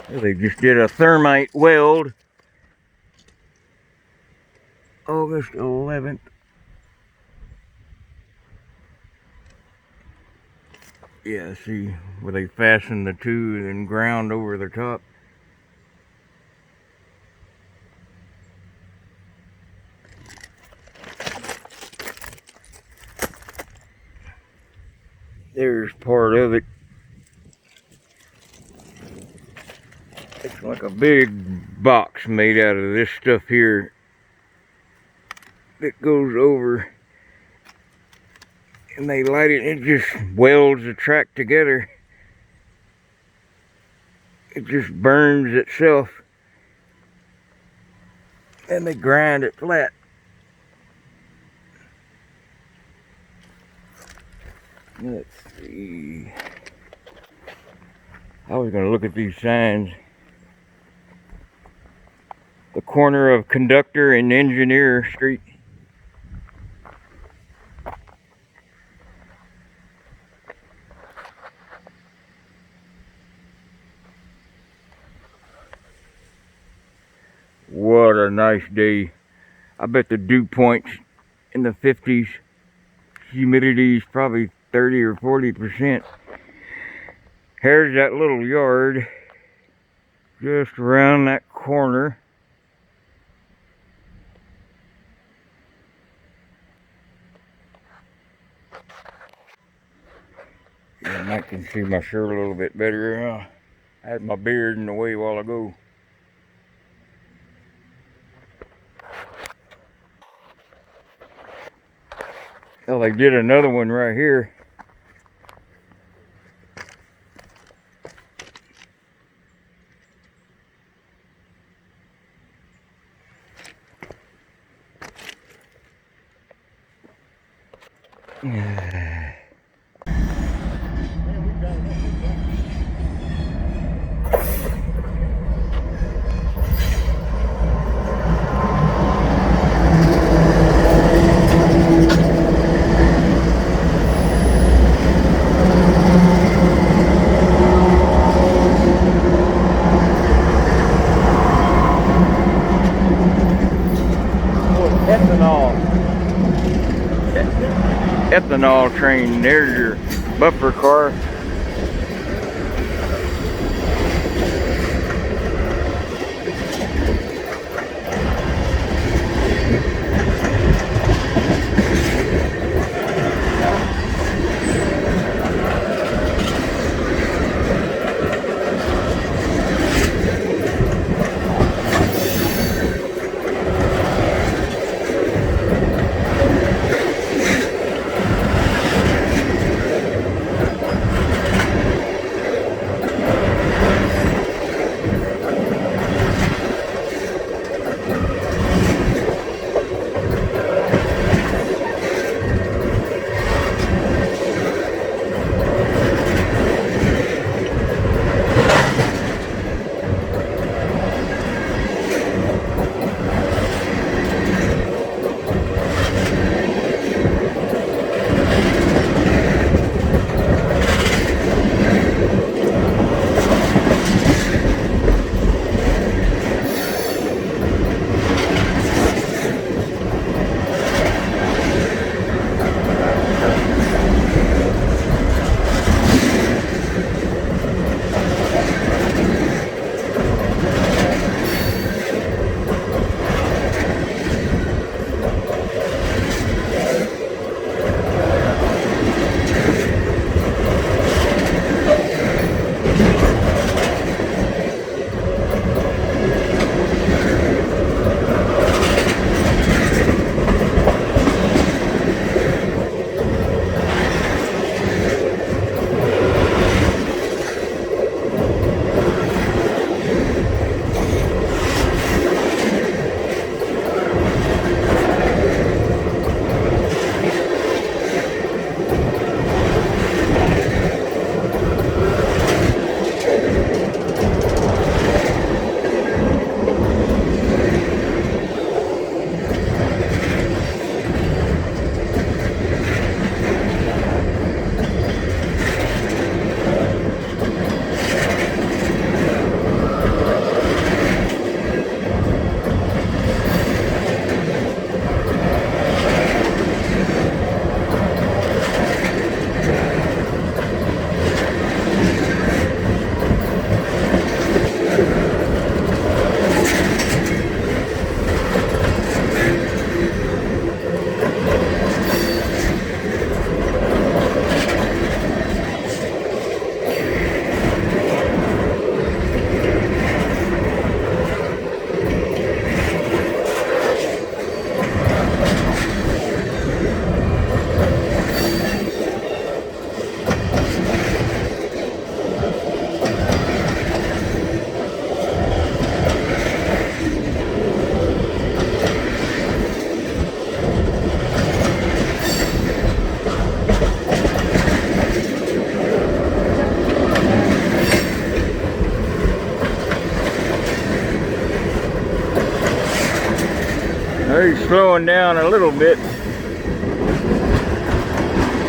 They just did a thermite weld August 11th. Yeah, see where they fastened the two and then ground over the top. There's part of it. It's like a big box made out of this stuff here that goes over, and they light it and it just welds the track together. It just burns itself, and they grind it flat. Let's see. I was going to look at these signs. The corner of Conductor and Engineer Street. What a nice day. I bet the dew point's in the 50s. Humidity's probably 30 or 40%. Here's that little yard just around that corner. And I can see my shirt a little bit better now. I had my beard in the way a while ago. Well, they did another one right here. Ethanol train. There's your bumper car. He's slowing down a little bit.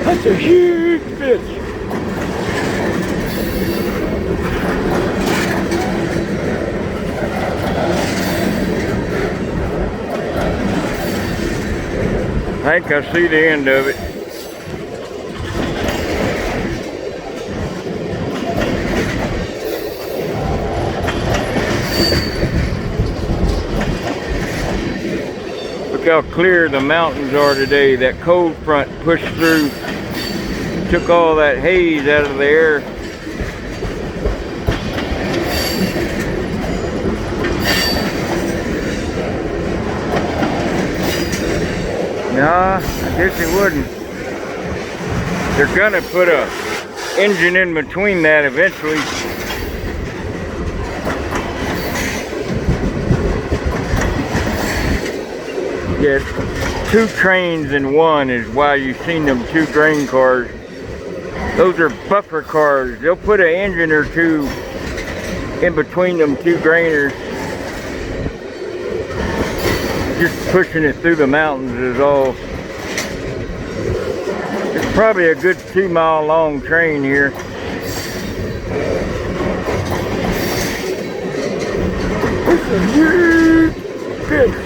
That's a huge fish. I think I see the end of it. Look how clear the mountains are today. That cold front pushed through, took all that haze out of the air. Nah, I guess it wouldn't. They're gonna put a engine in between that eventually. Yes, two trains in one is why you've seen them two grain cars. Those are buffer cars. They'll put an engine or two in between them two grainers. Just pushing it through the mountains is all. It's probably a good 2 mile long train here. It's a huge fish.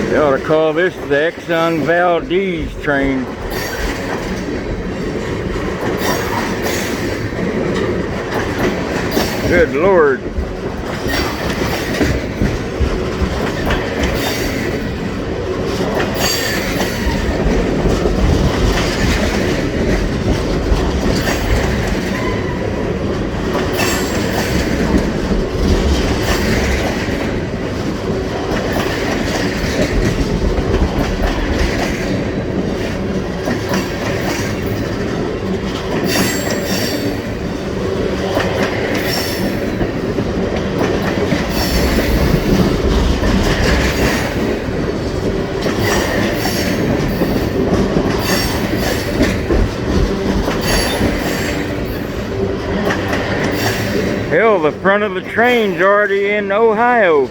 They ought to call this the Exxon Valdez train. Good Lord. Hell, the front of the train's already in Ohio.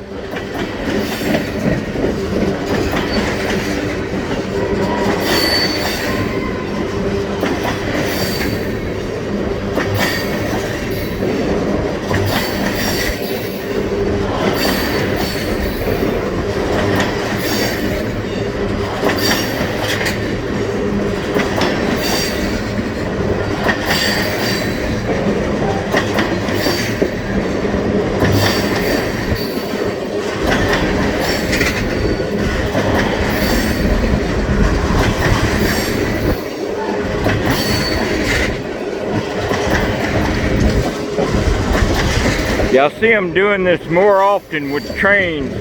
Yeah, I see them doing this more often with trains.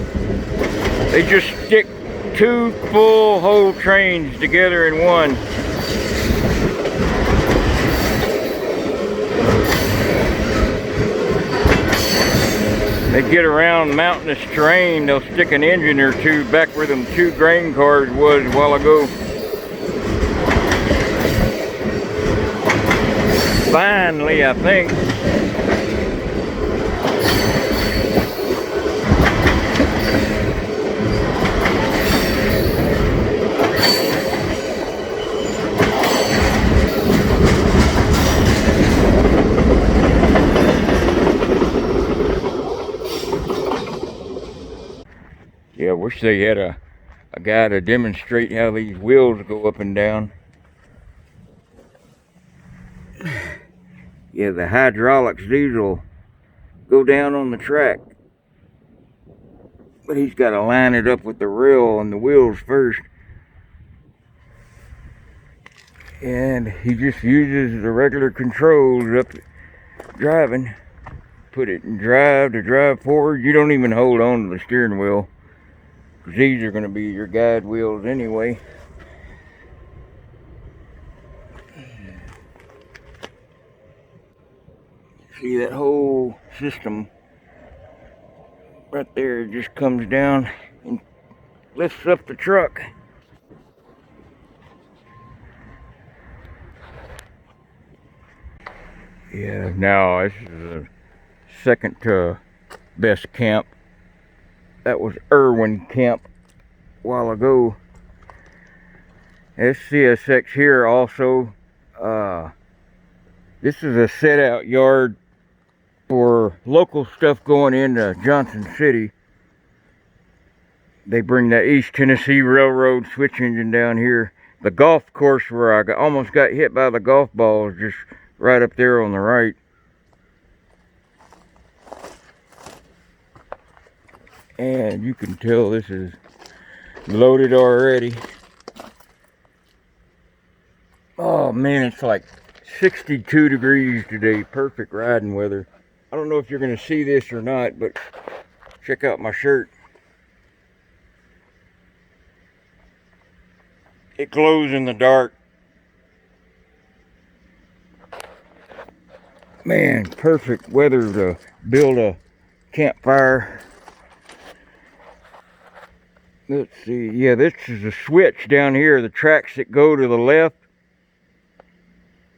They just stick two full whole trains together in one. They get around mountainous terrain, they'll stick an engine or two back where them two grain cars was a while ago. Finally, I think. Yeah, I wish they had a guy to demonstrate how these wheels go up and down. Yeah, the hydraulics, these will go down on the track. But he's got to line it up with the rail and the wheels first. And he just uses the regular controls up driving. Put it in drive to drive forward. You don't even hold on to the steering wheel, because these are going to be your guide wheels anyway. See that whole system right there just comes down and lifts up the truck. Yeah, now this is the second to best camp. That was Irwin Camp a while ago. SCSX here also. This is a set out yard for local stuff going into Johnson City. They bring that East Tennessee Railroad switch engine down here. The golf course where I almost got hit by the golf ball is just right up there on the right. And you can tell this is loaded already. Oh man, it's like 62 degrees today. Perfect riding weather. I don't know if you're going to see this or not, but check out my shirt. It glows in the dark. Man, perfect weather to build a campfire. Let's see. Yeah, this is a switch down here. The tracks that go to the left,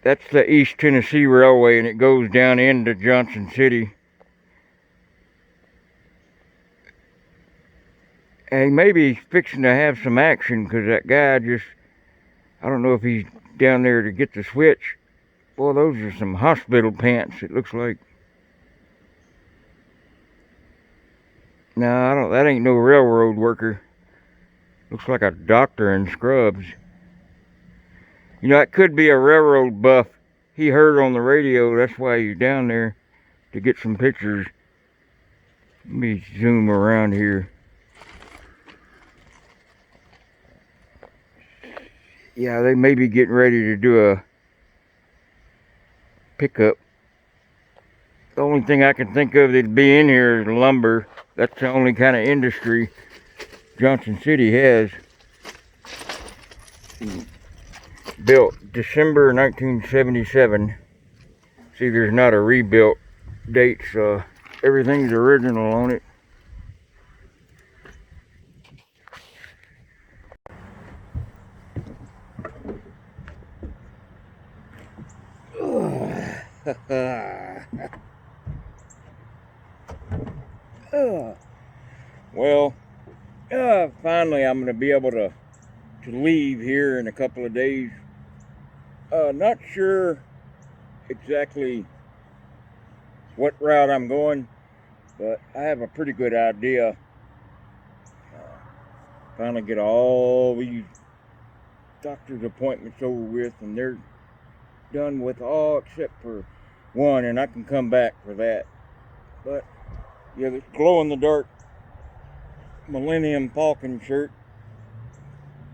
that's the East Tennessee Railway, and it goes down into Johnson City. And maybe he's fixing to have some action, because that guy just, I don't know if he's down there to get the switch. Boy, those are some hospital pants, it looks like. No, that ain't no railroad worker. Looks like a doctor in scrubs. You know, it could be a railroad buff. He heard on the radio, that's why he's down there, to get some pictures. Let me zoom around here. Yeah, they may be getting ready to do a pickup. The only thing I can think of that'd be in here is lumber. That's the only kind of industry Johnson City has. Built December 1977. See, there's not a rebuilt date, so everything's original on it. Well, finally I'm going to be able to leave here in a couple of days. Not sure exactly what route I'm going, but I have a pretty good idea. Finally get all these doctor's appointments over with, and they're done with all except for one, and I can come back for that. But yeah, this glow-in-the-dark Millennium Falcon shirt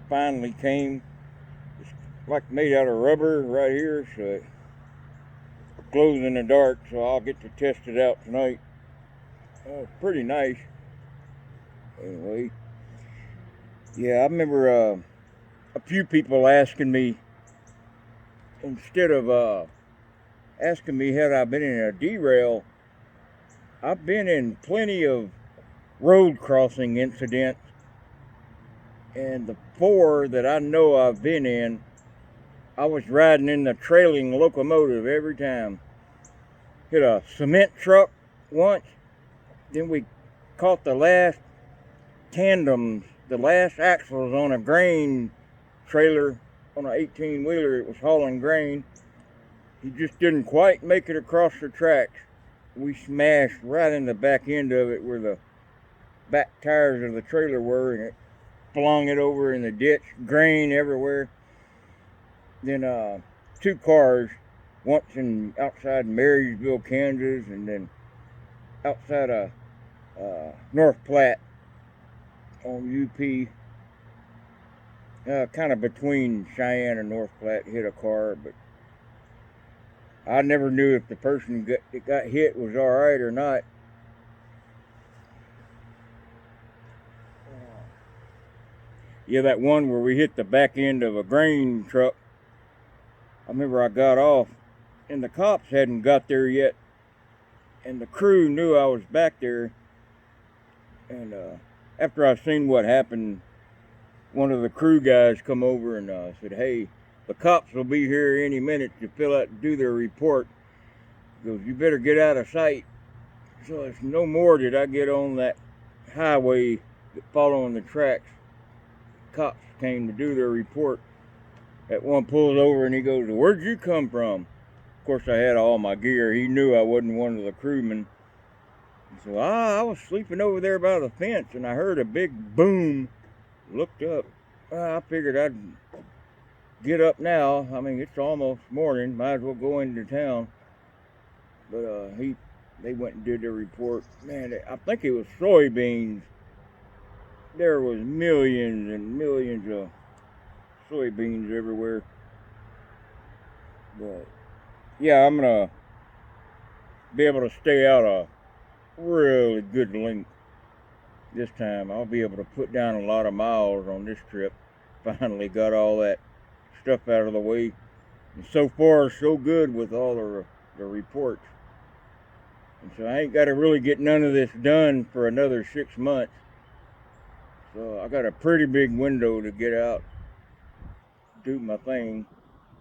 finally came. It's like made out of rubber right here, so it glows in the dark, so I'll get to test it out tonight. Pretty nice. Anyway, yeah, I remember a few people asking me, instead of asking me had I been in a derail, I've been in plenty of road crossing incidents, and the 4 that I know I've been in, I was riding in the trailing locomotive every time. Hit a cement truck once, then we caught the last tandems, the last axles on a grain trailer on an 18-wheeler. It was hauling grain. He just didn't quite make it across the tracks. We smashed right in the back end of it where the back tires of the trailer were, and it flung it over in the ditch, grain everywhere. Then 2 cars, once outside Marysville, Kansas, and then outside of North Platte on UP, kind of between Cheyenne and North Platte, hit a car, but I never knew if the person that got hit was all right or not. Yeah, that one where we hit the back end of a grain truck, I remember I got off, and the cops hadn't got there yet, and the crew knew I was back there. And after I seen what happened, one of the crew guys come over and said, "Hey, the cops will be here any minute to do their report." He goes, you better get out of sight. So it's no more did I get on that highway following the tracks. Cops came to do their report. That one pulls over and he goes, where'd you come from? Of course, I had all my gear. He knew I wasn't one of the crewmen. So I was sleeping over there by the fence and I heard a big boom. Looked up. I figured I'd get up now. I mean, it's almost morning. Might as well go into town. But they went and did their report. Man, I think it was soybeans. There was millions and millions of soybeans everywhere. But yeah, I'm gonna be able to stay out a really good length this time. I'll be able to put down a lot of miles on this trip. Finally got all that stuff out of the way. And so far, so good with all the reports. And so I ain't got to really get none of this done for another 6 months. So I got a pretty big window to get out, do my thing.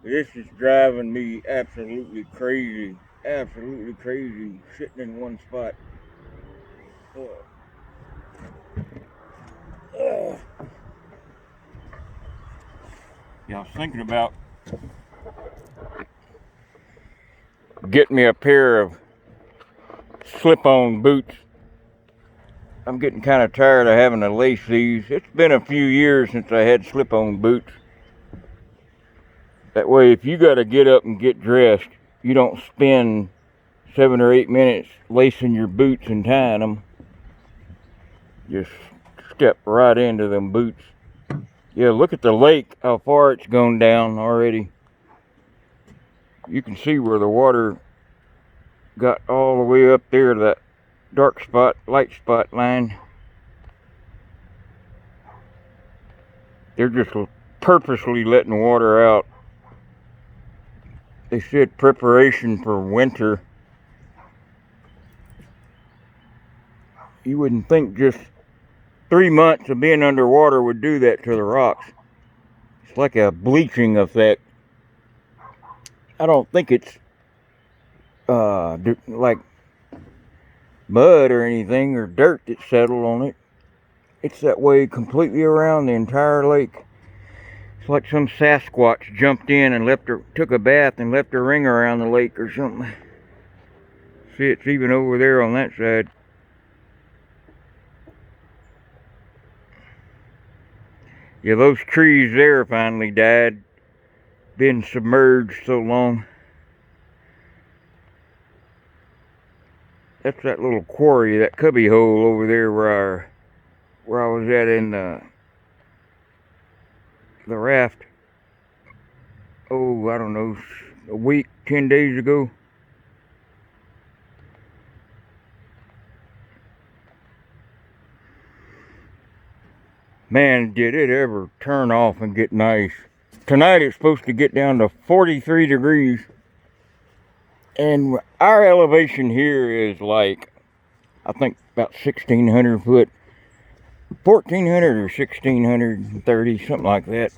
This is driving me absolutely crazy. Absolutely crazy, sitting in one spot. Yeah, I was thinking about getting me a pair of slip-on boots. I'm getting kind of tired of having to lace these. It's been a few years since I had slip-on boots. That way, if you got to get up and get dressed, you don't spend 7 or 8 minutes lacing your boots and tying them. Just step right into them boots. Yeah, look at the lake, how far it's gone down already. You can see where the water got all the way up there to that dark spot, light spot line. They're just purposely letting water out. They said preparation for winter. You wouldn't think just 3 months of being underwater would do that to the rocks. It's like a bleaching effect. I don't think it's like mud or anything or dirt that settled on it. It's that way completely around the entire lake. It's like some Sasquatch jumped in and took a bath and left a ring around the lake or something. See, it's even over there on that side. Yeah, those trees there finally died. Been submerged so long. That's that little quarry, that cubby hole over there where I was at in the raft. Oh, I don't know, a week, 10 days ago. Man, did it ever turn off and get nice. Tonight it's supposed to get down to 43 degrees. And our elevation here is like, I think about 1,600 foot. 1,400 or 1,630, something like that.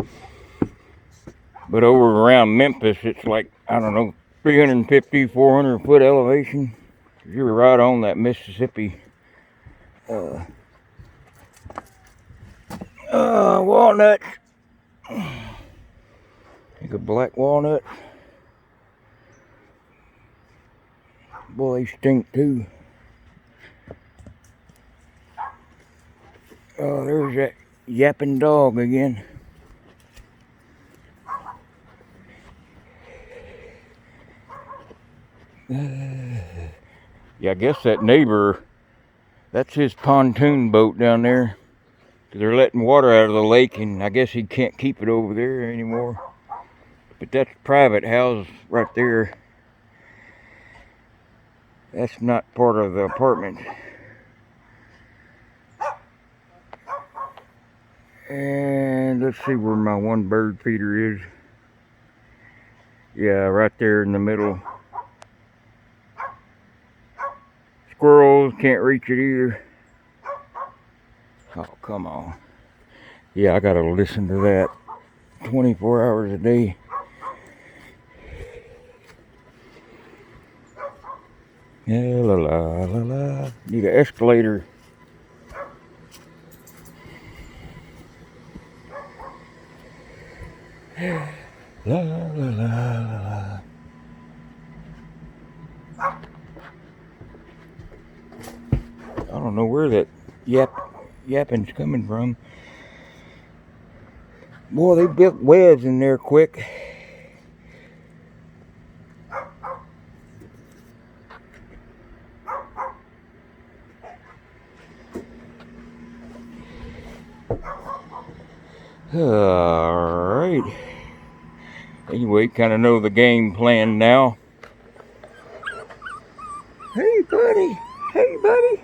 But over around Memphis, it's like, I don't know, 350, 400 foot elevation. You're right on that Mississippi walnuts. Take a black walnut. Boy, they stink too. Oh, there's that yapping dog again. Yeah, I guess that neighbor, that's his pontoon boat down there. They're letting water out of the lake, and I guess he can't keep it over there anymore. But that's private house right there. That's not part of the apartment. And let's see where my one bird feeder is. Yeah, right there in the middle. Squirrels can't reach it either. Oh, come on. Yeah, I gotta listen to that 24 hours a day. Yeah, la la la la. Need an escalator. La la la la la. I don't know where that yapping's coming from. Boy, they built webs in there quick. Alright. Anyway, kind of know the game plan now. Hey, buddy. Hey, buddy.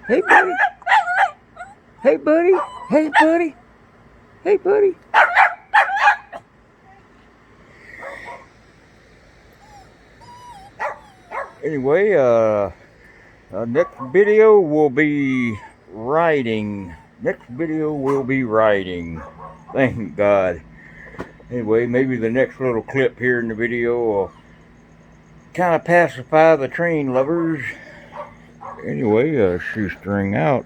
Hey, buddy. Hey, buddy. Hey, buddy. Hey, buddy. Anyway, next video will be riding. Next video will be riding. Thank God. Anyway, maybe the next little clip here in the video will kind of pacify the train lovers. Anyway, shoestring out.